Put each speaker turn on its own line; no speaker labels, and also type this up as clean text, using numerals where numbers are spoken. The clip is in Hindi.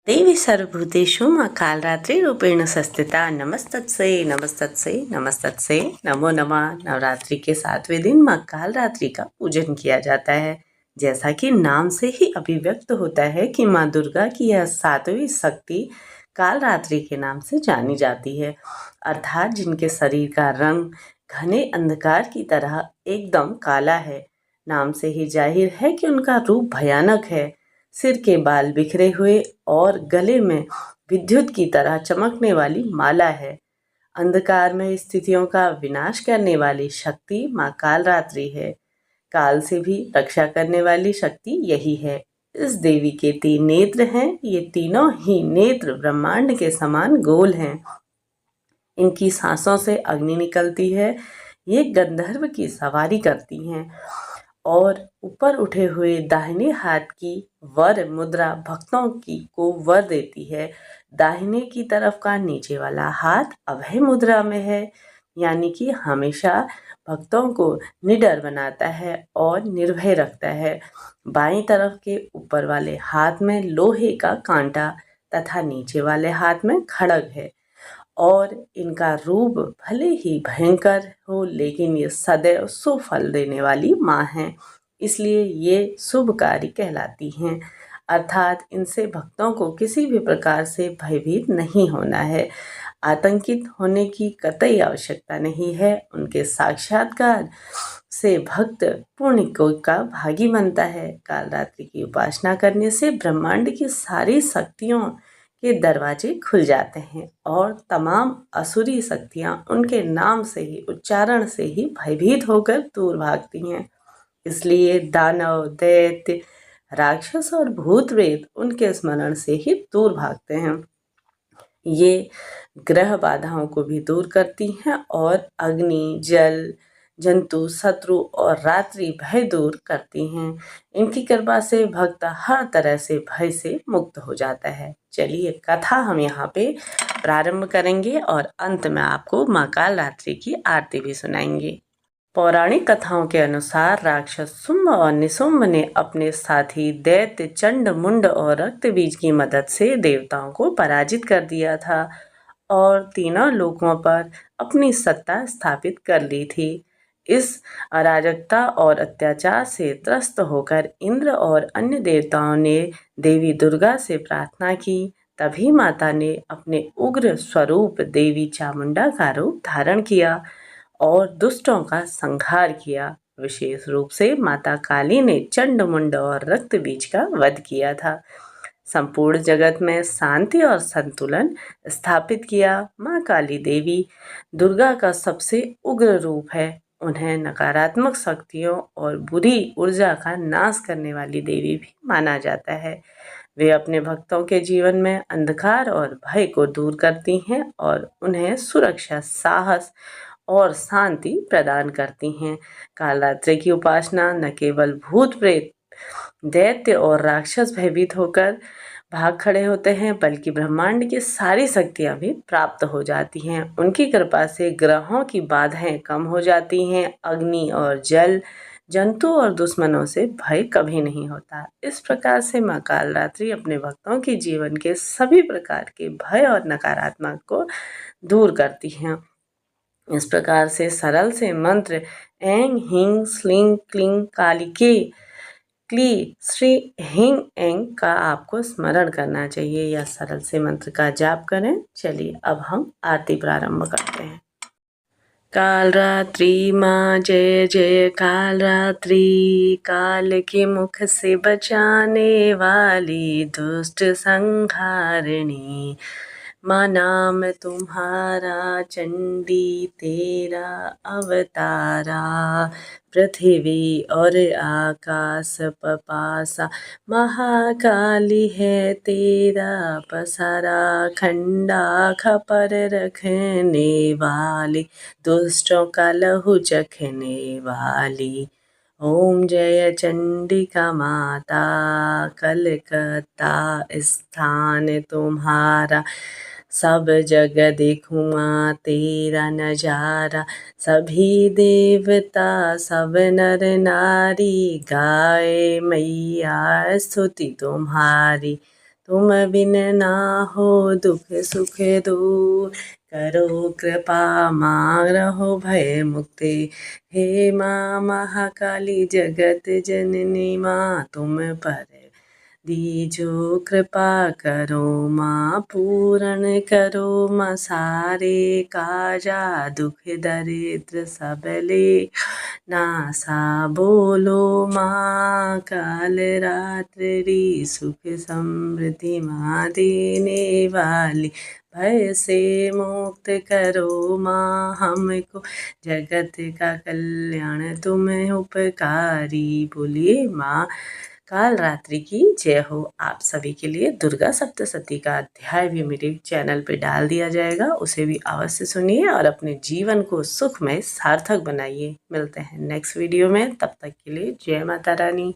देवी सर्वभूतेषु मां कालरात्रिरूपेण संस्थिता नमस्तस्यै नमस्तस्यै नमस्तस्यै नमो नमः। नवरात्रि के 7वें दिन मां कालरात्रि का पूजन किया जाता है। जैसा कि नाम से ही अभिव्यक्त होता है कि मां दुर्गा की यह 7वीं शक्ति कालरात्रि के नाम से जानी जाती है, अर्थात जिनके शरीर का रंग घने अंधकार की तरह एकदम काला है। नाम से ही जाहिर है कि उनका रूप भयानक है। सिर के बाल बिखरे हुए और गले में विद्युत की तरह चमकने वाली माला है। अंधकार में स्थितियों का विनाश करने वाली शक्ति मां कालरात्रि है। काल से भी रक्षा करने वाली शक्ति यही है। इस देवी के 3 नेत्र हैं। ये तीनों ही नेत्र ब्रह्मांड के समान गोल हैं। इनकी सांसों से अग्नि निकलती है। ये गंधर्व की सवारी करती हैं और ऊपर उठे हुए दाहिने हाथ की वर मुद्रा भक्तों की को वर देती है। दाहिने की तरफ का नीचे वाला हाथ अभय मुद्रा में है, यानी कि हमेशा भक्तों को निडर बनाता है और निर्भय रखता है। बाईं तरफ के ऊपर वाले हाथ में लोहे का कांटा तथा नीचे वाले हाथ में खड़ग है और इनका रूप भले ही भयंकर हो, लेकिन ये सदैव शुभ फल देने वाली माँ हैं, इसलिए ये शुभकारी कहलाती हैं। अर्थात इनसे भक्तों को किसी भी प्रकार से भयभीत नहीं होना है, आतंकित होने की कतई आवश्यकता नहीं है। उनके साक्षात्कार से भक्त पुण्य को का भागी बनता है। कालरात्रि की उपासना करने से ब्रह्मांड की सारी शक्तियों के दरवाजे खुल जाते हैं और तमाम असुरी शक्तियां उनके नाम से ही, उच्चारण से ही भयभीत होकर दूर भागती हैं। इसलिए दानव, दैत्य, राक्षस और भूत प्रेत उनके स्मरण से ही दूर भागते हैं। ये ग्रह बाधाओं को भी दूर करती हैं और अग्नि, जल, जंतु, शत्रु और रात्रि भय दूर करती हैं। इनकी कृपा से भक्त हर तरह से भय से मुक्त हो जाता है। चलिए कथा हम यहाँ पे प्रारंभ करेंगे और अंत में आपको मां कालरात्रि की आरती भी सुनाएंगे। पौराणिक कथाओं के अनुसार राक्षस शुंभ और निशुंभ ने अपने साथी दैत्य चंड, मुंड और रक्तबीज की मदद से देवताओं को पराजित कर दिया था और तीनों लोकों पर अपनी सत्ता स्थापित कर ली थी। इस अराजकता और अत्याचार से त्रस्त होकर इंद्र और अन्य देवताओं ने देवी दुर्गा से प्रार्थना की। तभी माता ने अपने उग्र स्वरूप देवी चामुंडा का रूप धारण किया और दुष्टों का संहार किया। विशेष रूप से माता काली ने चंड, मुंड और रक्त बीज का वध किया था। संपूर्ण जगत में शांति और संतुलन स्थापित किया। माँ काली देवी दुर्गा का सबसे उग्र रूप है। उन्हें नकारात्मक शक्तियों और बुरी ऊर्जा का नाश करने वाली देवी भी माना जाता है। वे अपने भक्तों के जीवन में अंधकार और भय को दूर करती हैं और उन्हें सुरक्षा, साहस और शांति प्रदान करती हैं। कालरात्रि की उपासना न केवल भूत प्रेत, दैत्य और राक्षस भयभीत होकर भाग खड़े होते हैं, बल्कि ब्रह्मांड की सारी शक्तियां भी प्राप्त हो जाती हैं। उनकी कृपा से ग्रहों की बाधाएं कम हो जाती हैं। अग्नि और जल, जंतु और दुश्मनों से भय कभी नहीं होता। इस प्रकार से मां कालरात्रि अपने भक्तों के जीवन के सभी प्रकार के भय और नकारात्मक को दूर करती हैं। इस प्रकार से सरल से मंत्र ऐं ह्रीं श्रीं क्लीं कालिके क्ली श्री ह्रीं ऐं का आपको स्मरण करना चाहिए या सरल से मंत्र का जाप करें। चलिए अब हम आरती प्रारंभ करते हैं। कालरात्रि माँ जय जय कालरात्रि, काल के मुख से बचाने वाली, दुष्ट संहारिणी। माँ नाम तुम्हारा चंडी तेरा अवतारा, पृथ्वी और आकाश पपासा, महाकाली है तेरा पसारा। खंडा खपर रखने वाली, दुष्टों का लहू चखने वाली। ओम जय चंडिका माता, कलकत्ता स्थान तुम्हारा, सब जग देखूं माँ तेरा नजारा। सभी देवता सब नर नारी, गाए मैया स्तुति तुम्हारी। तुम बिन ना हो दुख सुख दूर, करो कृपा माँ रहो भय मुक्ति। हे माँ महाकाली जगत जननी माँ, तुम पर दीजो कृपा करो माँ, पूर्ण करो माँ सारे काजा, दुख दरिद्र सब ले नासा। बोलो माँ काल रात्रि, सुख समृद्धि माँ देने वाली, भय से मुक्त करो माँ हमको, जगत का कल्याण तुम उपकारी। बोलिए माँ काल रात्रि की जय हो। आप सभी के लिए दुर्गा सप्तशती का अध्याय भी मेरे चैनल पे डाल दिया जाएगा, उसे भी अवश्य सुनिए और अपने जीवन को सुखमय सार्थक बनाइए। मिलते हैं नेक्स्ट वीडियो में, तब तक के लिए जय माता रानी।